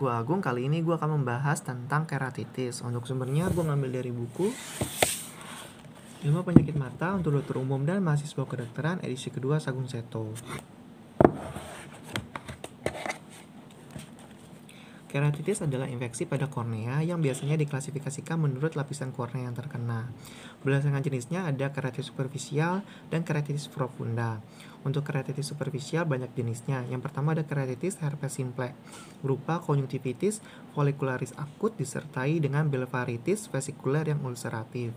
gue Agung. Kali ini gue akan membahas tentang keratitis. Untuk sumbernya gue ngambil dari buku Ilmu Penyakit Mata untuk Dokter Umum dan Mahasiswa Kedokteran edisi kedua Sagung Seto. Keratitis adalah infeksi pada kornea yang biasanya diklasifikasikan menurut lapisan kornea yang terkena. Berdasarkan jenisnya ada keratitis superficial dan keratitis profunda. Untuk keratitis superficial banyak jenisnya. Yang pertama ada keratitis herpes simplex, berupa konjungtivitis folikularis akut disertai dengan blefaritis vesikuler yang ulceratif.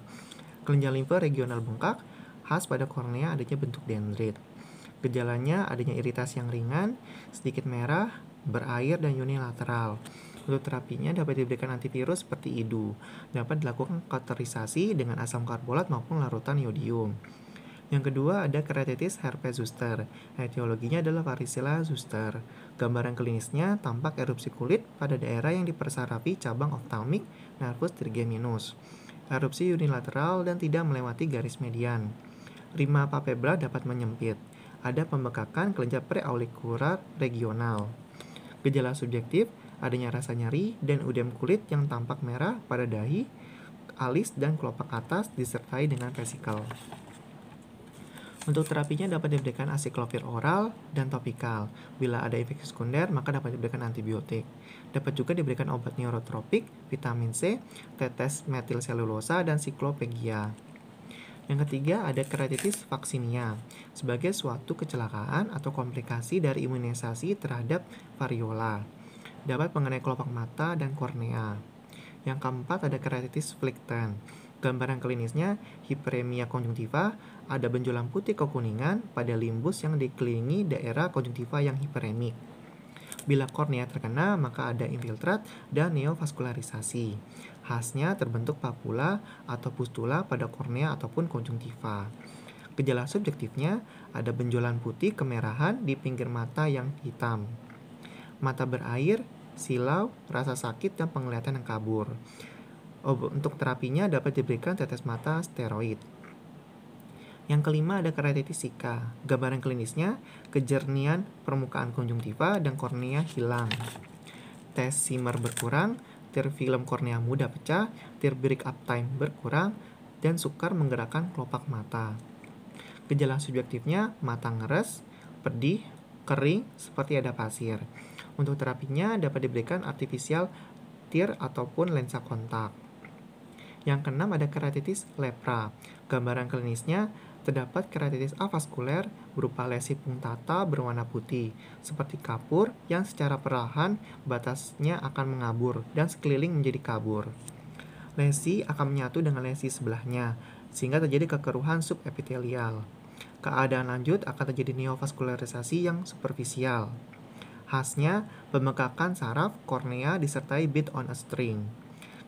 Kelenjar limfe regional bengkak, khas pada kornea adanya bentuk dendrit. Gejalanya adanya iritasi yang ringan, sedikit merah, berair, dan unilateral. Untuk terapinya dapat diberikan antivirus seperti IDU. Dapat dilakukan kauterisasi dengan asam karbolat maupun larutan iodium. Yang kedua ada keratitis herpes zoster. Etiologinya adalah varicella zoster. Gambaran klinisnya tampak erupsi kulit pada daerah yang dipersarafi cabang ophthalmic nervus trigeminus. Erupsi unilateral dan tidak melewati garis median. Rima palpebra dapat menyempit. Ada pembekakan kelenjar preaurikular regional. Gejala subjektif, adanya rasa nyeri dan udem kulit yang tampak merah pada dahi, alis, dan kelopak atas disertai dengan vesikel. Untuk terapinya dapat diberikan asiklovir oral dan topikal. Bila ada infeksi sekunder, maka dapat diberikan antibiotik. Dapat juga diberikan obat neurotropik, vitamin C, tetes metil selulosa, dan siklopegia. Yang ketiga ada keratitis vaksinia, sebagai suatu kecelakaan atau komplikasi dari imunisasi terhadap variola. Dapat mengenai kelopak mata dan kornea. Yang keempat ada keratitis flichten. Gambaran klinisnya hiperemia konjungtiva, ada benjolan putih kekuningan pada limbus yang dikelilingi daerah konjungtiva yang hiperemik. Bila kornea terkena, maka ada infiltrat dan neovaskularisasi. Khasnya terbentuk papula atau pustula pada kornea ataupun konjungtiva. Gejala subjektifnya ada benjolan putih kemerahan di pinggir mata yang hitam. Mata berair, silau, rasa sakit, dan penglihatan yang kabur. Untuk terapinya dapat diberikan tetes mata steroid. Yang kelima ada keratitis Zika. Gambaran klinisnya kejernihan permukaan konjungtiva dan kornea hilang. Tes Simer berkurang, tir film kornea mudah pecah, tir break up time berkurang, dan sukar menggerakkan kelopak mata. Gejala subjektifnya mata ngeres, pedih, kering, seperti ada pasir. Untuk terapinya dapat diberikan artificial tear ataupun lensa kontak. Yang keenam ada keratitis lepra. Gambaran klinisnya terdapat keratitis avaskuler berupa lesi punktata berwarna putih, seperti kapur yang secara perlahan batasnya akan mengabur dan sekeliling menjadi kabur. Lesi akan menyatu dengan lesi sebelahnya, sehingga terjadi kekeruhan subepitelial. Keadaan lanjut akan terjadi neovaskularisasi yang superficial. Khasnya pembengkakan saraf kornea disertai bead on a string.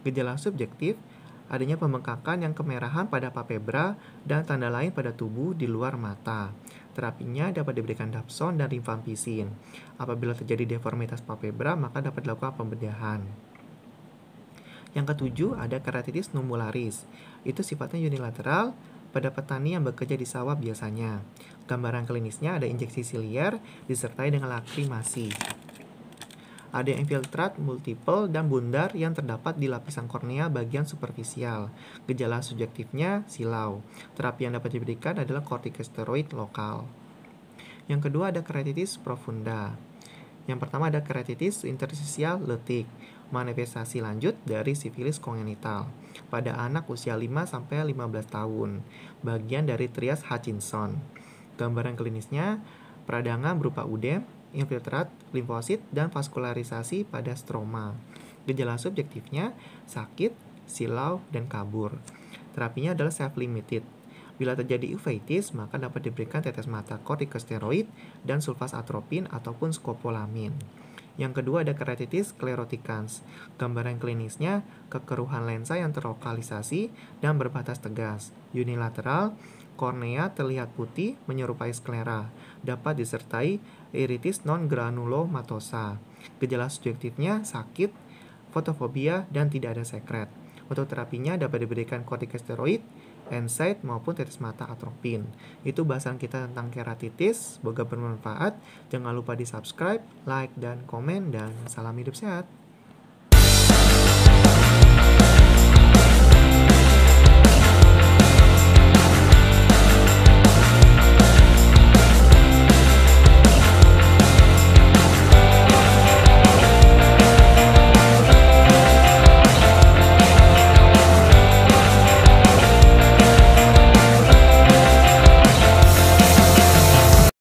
Gejala subjektif, adanya pembengkakan yang kemerahan pada palpebra dan tanda lain pada tubuh di luar mata. Terapinya dapat diberikan dapson dan rifampicin. Apabila terjadi deformitas palpebra, maka dapat dilakukan pembedahan. Yang ketujuh ada keratitis numularis. Itu sifatnya unilateral pada petani yang bekerja di sawah biasanya. Gambaran klinisnya ada injeksi silier disertai dengan lakrimasi. Ada infiltrat multiple dan bundar yang terdapat di lapisan kornea bagian superficial. Gejala subjektifnya silau. Terapi yang dapat diberikan adalah kortikosteroid lokal. Yang kedua ada keratitis profunda. Yang pertama ada keratitis interstisial letik, manifestasi lanjut dari sifilis kongenital pada anak usia 5-15 tahun, bagian dari trias Hutchinson. Gambaran klinisnya peradangan berupa udem, infiltrat, limfosit, dan vaskularisasi pada stroma. Gejala subjektifnya sakit, silau, dan kabur. Terapinya adalah self-limited. Bila terjadi uveitis, maka dapat diberikan tetes mata kortikosteroid dan sulfas atropin ataupun skopolamin. Yang kedua ada keratitis sklerotikans. Gambaran klinisnya kekeruhan lensa yang terlokalisasi dan berbatas tegas, unilateral, kornea terlihat putih menyerupai sklera, dapat disertai iritis non-granulomatosa. Gejala subjektifnya sakit, fotofobia, dan tidak ada sekret. Untuk terapinya dapat diberikan kortikosteroid, NSAID, maupun tetes mata atropin. Itu bahasan kita tentang keratitis. Semoga bermanfaat. Jangan lupa di subscribe, like, dan komen, dan salam hidup sehat.